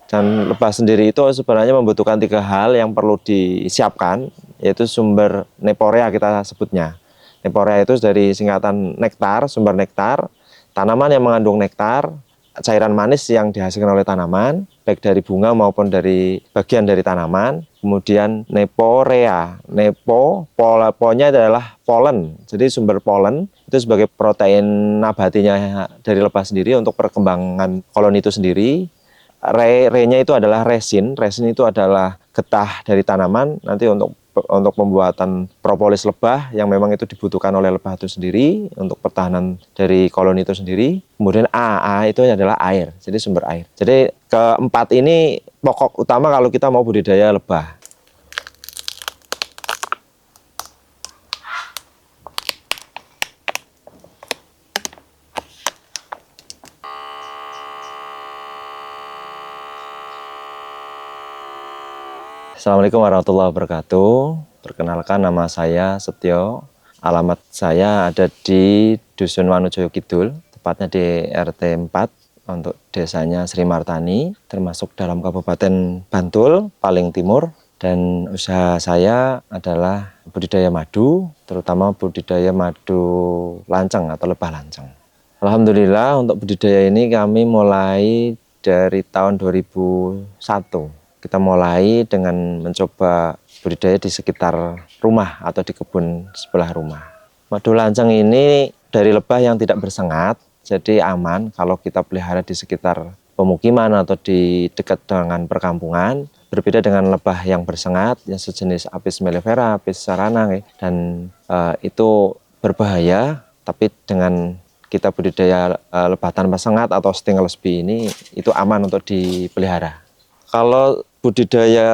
Dan lebah sendiri itu sebenarnya membutuhkan 3 hal yang perlu disiapkan, yaitu sumber neporea kita sebutnya. Neporea itu dari singkatan nektar, sumber nektar, tanaman yang mengandung nektar, cairan manis yang dihasilkan oleh tanaman, baik dari bunga maupun dari bagian dari tanaman. Kemudian neporea, po-nya adalah polen, jadi sumber polen itu sebagai protein nabatinya dari lebah sendiri untuk perkembangan koloni itu sendiri. Re-nya itu adalah resin itu adalah getah dari tanaman nanti untuk pembuatan propolis lebah yang memang itu dibutuhkan oleh lebah itu sendiri untuk pertahanan dari koloni itu sendiri. Kemudian A itu adalah air, jadi sumber air. Jadi keempat ini pokok utama kalau kita mau budidaya lebah. Assalamualaikum warahmatullahi wabarakatuh. Perkenalkan, nama saya Setio. Alamat saya ada di Dusun Wanujoyo Kidul, tepatnya di RT 4 untuk desanya Sri Martani, termasuk dalam Kabupaten Bantul, paling timur. Dan usaha saya adalah budidaya madu, terutama budidaya madu lanceng atau lebah lanceng. Alhamdulillah untuk budidaya ini kami mulai dari tahun 2001. Kita mulai dengan mencoba budidaya di sekitar rumah atau di kebun sebelah rumah. Madu lanceng ini dari lebah yang tidak bersengat, jadi aman kalau kita pelihara di sekitar pemukiman atau di dekat dengan perkampungan. Berbeda dengan lebah yang bersengat, yang sejenis Apis mellifera, Apis cerana, dan itu berbahaya. Tapi dengan kita budidaya lebah tanpa sengat atau stingless bee ini, itu aman untuk dipelihara. Kalau budidaya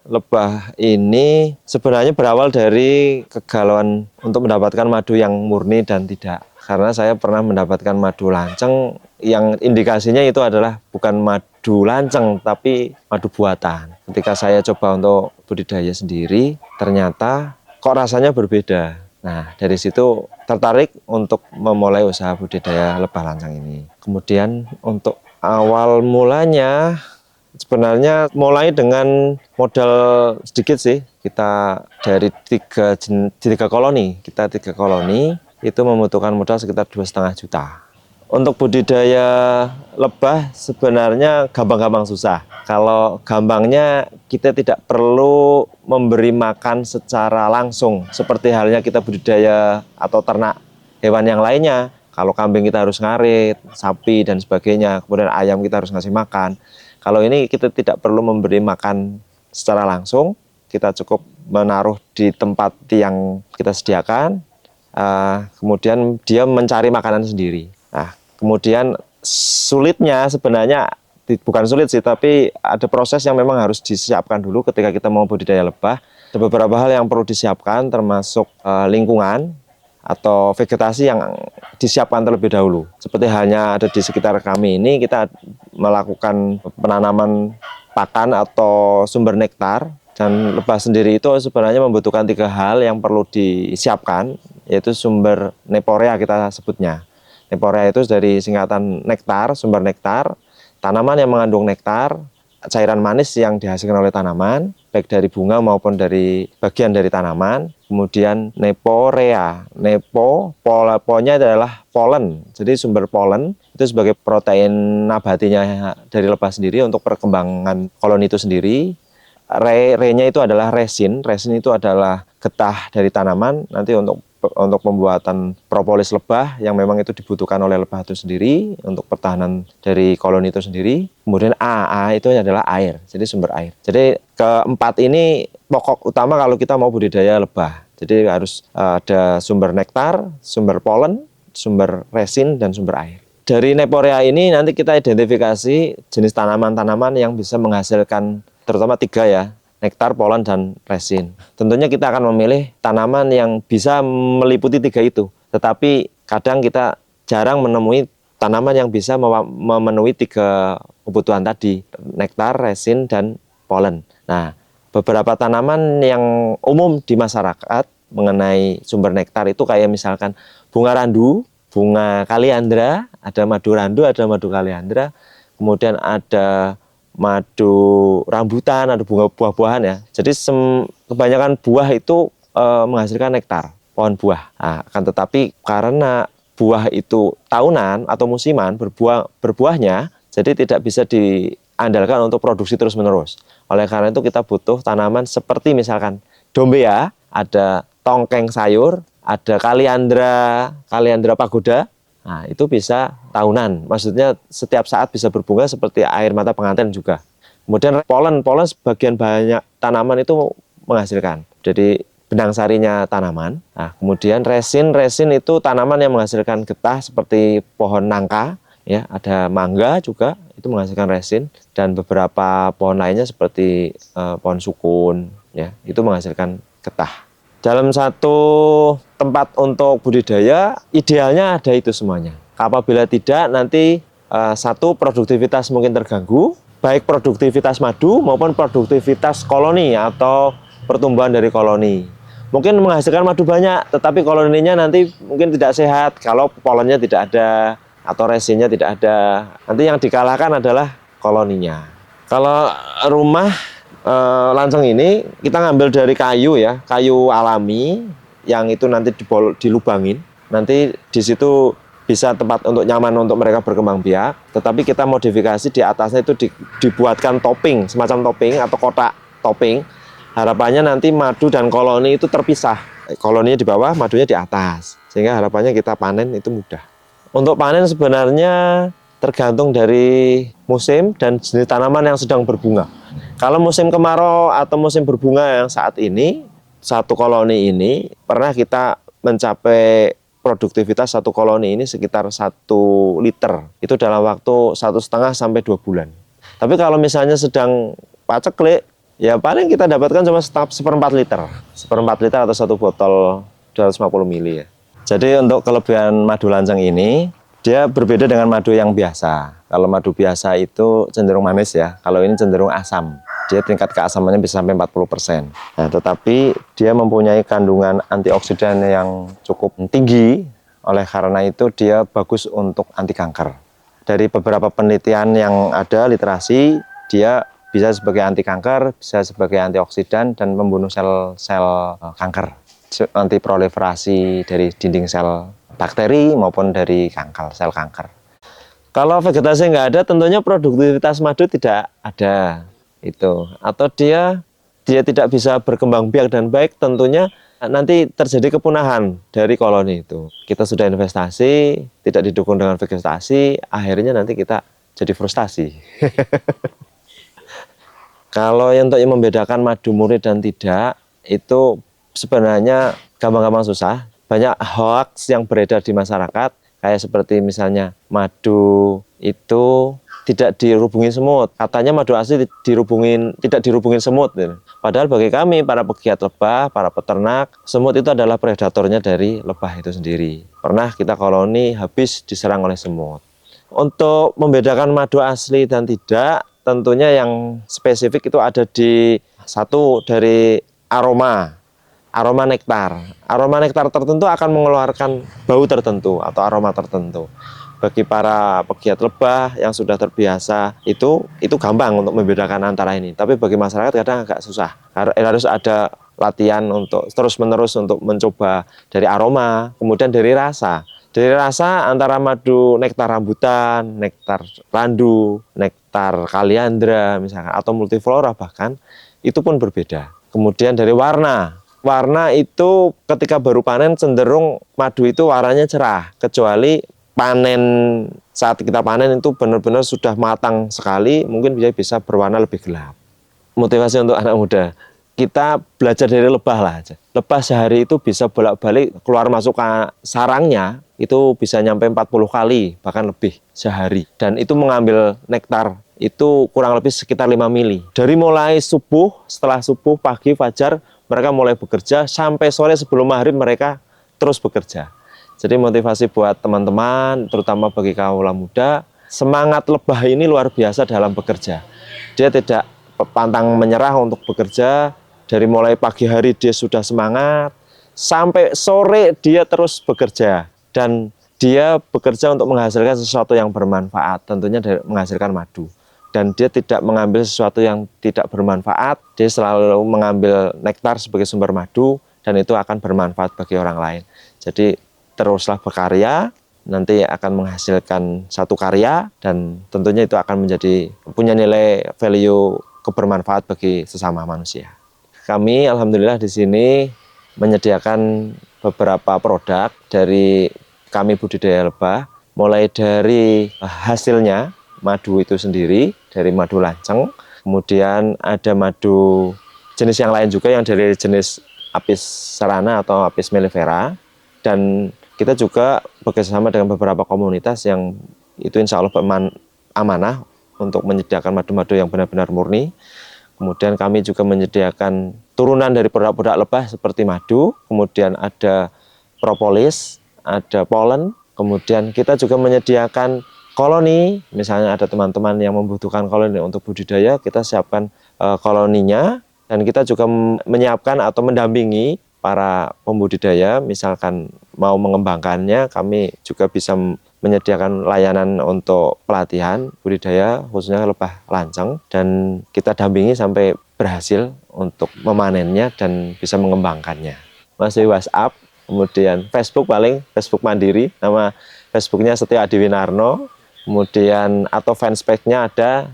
lebah ini sebenarnya berawal dari kegalauan untuk mendapatkan madu yang murni dan tidak. Karena saya pernah mendapatkan madu lanceng yang indikasinya itu adalah bukan madu lanceng tapi madu buatan. Ketika saya coba untuk budidaya sendiri, ternyata kok rasanya berbeda. Nah, dari situ tertarik untuk memulai usaha budidaya lebah lanceng ini. Kemudian untuk awal mulanya sebenarnya mulai dengan modal sedikit sih. Kita dari tiga koloni, itu membutuhkan modal sekitar 2,5 juta. Untuk budidaya lebah sebenarnya gampang-gampang susah. Kalau gampangnya kita tidak perlu memberi makan secara langsung, seperti halnya kita budidaya atau ternak hewan yang lainnya. Kalau kambing kita harus ngarit, sapi dan sebagainya, kemudian ayam kita harus ngasih makan. Kalau ini kita tidak perlu memberi makan secara langsung, kita cukup menaruh di tempat yang kita sediakan, kemudian dia mencari makanan sendiri. Nah, kemudian sulitnya sebenarnya bukan sulit sih, tapi ada proses yang memang harus disiapkan dulu ketika kita mau budidaya lebah. Ada beberapa hal yang perlu disiapkan, termasuk lingkungan atau vegetasi yang disiapkan terlebih dahulu. Seperti halnya ada di sekitar kami ini, kita melakukan penanaman pakan atau sumber nektar. Dan lebah sendiri itu sebenarnya membutuhkan 3 hal yang perlu disiapkan, yaitu sumber neporea kita sebutnya. Neporea itu dari singkatan nektar, sumber nektar, tanaman yang mengandung nektar, cairan manis yang dihasilkan oleh tanaman, baik dari bunga maupun dari bagian dari tanaman. Kemudian neporea, po-nya adalah polen, jadi sumber polen itu sebagai protein nabatinya dari lebah sendiri untuk perkembangan koloni itu sendiri. Re-nya itu adalah resin itu adalah getah dari tanaman nanti untuk pembuatan propolis lebah yang memang itu dibutuhkan oleh lebah itu sendiri untuk pertahanan dari koloni itu sendiri. Kemudian A itu adalah air, jadi sumber air. Jadi keempat ini pokok utama kalau kita mau budidaya lebah. Jadi harus ada sumber nektar, sumber polen, sumber resin, dan sumber air. Dari neporea ini nanti kita identifikasi jenis tanaman-tanaman yang bisa menghasilkan terutama 3 ya, nektar, polen, dan resin. Tentunya kita akan memilih tanaman yang bisa meliputi 3 itu. Tetapi kadang kita jarang menemui tanaman yang bisa memenuhi 3 kebutuhan tadi, nektar, resin, dan polen. Nah, beberapa tanaman yang umum di masyarakat mengenai sumber nektar itu kayak misalkan bunga randu, bunga kaliandra, ada madu randu, ada madu kaliandra, kemudian ada madu rambutan, ada bunga buah-buahan ya. Jadi kebanyakan buah itu menghasilkan nektar, pohon buah. Nah, akan tetapi karena buah itu tahunan atau musiman berbuahnya, jadi tidak bisa diandalkan untuk produksi terus-menerus. Oleh karena itu kita butuh tanaman seperti misalkan dombea, ada tongkeng sayur, ada kaliandra pagoda. Nah, itu bisa tahunan. Maksudnya setiap saat bisa berbunga seperti air mata pengantin juga. Kemudian polen sebagian banyak tanaman itu menghasilkan. Jadi benang sarinya tanaman. Nah, kemudian resin itu tanaman yang menghasilkan getah seperti pohon nangka, ya, ada mangga juga itu menghasilkan resin dan beberapa pohon lainnya seperti pohon sukun, ya, itu menghasilkan getah. Dalam satu tempat untuk budidaya, idealnya ada itu semuanya. Apabila tidak, nanti satu produktivitas mungkin terganggu, baik produktivitas madu maupun produktivitas koloni atau pertumbuhan dari koloni. Mungkin menghasilkan madu banyak, tetapi koloninya nanti mungkin tidak sehat kalau polennya tidak ada atau resinnya tidak ada. Nanti yang dikalahkan adalah koloninya. Kalau rumah lanceng ini kita ngambil dari kayu ya, kayu alami yang itu nanti dilubangin. Nanti di situ bisa tempat untuk nyaman untuk mereka berkembang biak, tetapi kita modifikasi di atasnya itu dibuatkan topping, semacam topping atau kotak topping. Harapannya nanti madu dan koloni itu terpisah. Koloninya di bawah, madunya di atas. Sehingga harapannya kita panen itu mudah. Untuk panen sebenarnya tergantung dari musim dan jenis tanaman yang sedang berbunga. Kalau musim kemarau atau musim berbunga yang saat ini, satu koloni ini pernah kita mencapai produktivitas satu koloni ini sekitar 1 liter. Itu dalam waktu 1,5 sampai 2 bulan. Tapi kalau misalnya sedang paceklik, ya paling kita dapatkan cuma seperempat liter atau satu botol 250 ml ya. Jadi untuk kelebihan madu lanceng ini, dia berbeda dengan madu yang biasa. Kalau madu biasa itu cenderung manis ya, kalau ini cenderung asam. Dia tingkat keasamannya bisa sampai 40%. Nah, tetapi dia mempunyai kandungan antioksidan yang cukup tinggi, oleh karena itu dia bagus untuk anti kanker. Dari beberapa penelitian yang ada, literasi, dia bisa sebagai anti kanker, bisa sebagai antioksidan dan membunuh sel-sel kanker, anti proliferasi dari dinding sel bakteri maupun dari sel kanker. Kalau vegetasi nggak ada, tentunya produktivitas madu tidak ada itu, atau dia tidak bisa berkembang biak dan baik. Tentunya nanti terjadi kepunahan dari koloni itu. Kita sudah investasi, tidak didukung dengan vegetasi, akhirnya nanti kita jadi frustasi. Kalau untuk yang membedakan madu murni dan tidak, itu sebenarnya gampang-gampang susah. Banyak hoax yang beredar di masyarakat, kayak seperti misalnya madu itu tidak dirubungin semut. Katanya madu asli tidak dirubungin semut. Padahal bagi kami, para pegiat lebah, para peternak, semut itu adalah predatornya dari lebah itu sendiri. Pernah kita koloni habis diserang oleh semut. Untuk membedakan madu asli dan tidak, tentunya yang spesifik itu ada di satu dari aroma nektar. Aroma nektar tertentu akan mengeluarkan bau tertentu atau aroma tertentu. Bagi para pegiat lebah yang sudah terbiasa itu gampang untuk membedakan antara ini. Tapi bagi masyarakat kadang agak susah. Harus ada latihan untuk terus-menerus untuk mencoba dari aroma, kemudian dari rasa. Dari rasa antara madu nektar rambutan, nektar randu, nektar kaliandra misalkan, atau multiflora bahkan, itu pun berbeda. Kemudian dari warna itu ketika baru panen cenderung madu itu warnanya cerah, kecuali panen saat kita panen itu benar-benar sudah matang sekali, mungkin bisa berwarna lebih gelap. Motivasi untuk anak muda, kita belajar dari lebah lah aja. Lebah sehari itu bisa bolak-balik keluar masuk ke sarangnya, itu bisa nyampe 40 kali, bahkan lebih sehari. Dan itu mengambil nektar, itu kurang lebih sekitar 5 mili. Dari mulai subuh, setelah subuh, pagi, fajar, mereka mulai bekerja, sampai sore sebelum maghrib mereka terus bekerja. Jadi motivasi buat teman-teman, terutama bagi kaum muda, semangat lebah ini luar biasa dalam bekerja. Dia tidak pantang menyerah untuk bekerja, dari mulai pagi hari dia sudah semangat, sampai sore dia terus bekerja. Dan dia bekerja untuk menghasilkan sesuatu yang bermanfaat, tentunya menghasilkan madu. dan dia tidak mengambil sesuatu yang tidak bermanfaat. Dia selalu mengambil nektar sebagai sumber madu dan itu akan bermanfaat bagi orang lain. Jadi teruslah berkarya, nanti akan menghasilkan satu karya dan tentunya itu akan menjadi punya nilai value kebermanfaat bagi sesama manusia. Kami alhamdulillah di sini menyediakan beberapa produk dari kami budidaya lebah, mulai dari hasilnya madu itu sendiri dari madu lanceng, kemudian ada madu jenis yang lain juga yang dari jenis Apis cerana atau Apis mellifera, dan kita juga bekerjasama dengan beberapa komunitas yang itu insya Allah amanah untuk menyediakan madu-madu yang benar-benar murni. Kemudian kami juga menyediakan turunan dari produk-produk lebah seperti madu, kemudian ada propolis, ada polen, kemudian kita juga menyediakan koloni. Misalnya ada teman-teman yang membutuhkan koloni untuk budidaya, kita siapkan koloninya, dan kita juga menyiapkan atau mendampingi para pembudidaya, misalkan mau mengembangkannya, kami juga bisa menyediakan layanan untuk pelatihan budidaya khususnya lebah lanceng, dan kita dampingi sampai berhasil untuk memanennya dan bisa mengembangkannya. Masih WhatsApp, kemudian Facebook, paling Facebook mandiri, nama Facebooknya Setio Adiwinarno, kemudian atau fanspage-nya ada,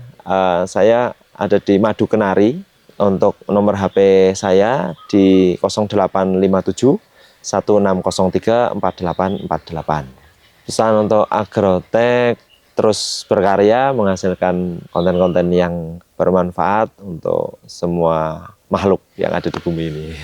saya ada di Madu Kenari. Untuk nomor HP saya di 0857 1603 4848. Pesan untuk Agrotech terus berkarya menghasilkan konten-konten yang bermanfaat untuk semua makhluk yang ada di bumi ini.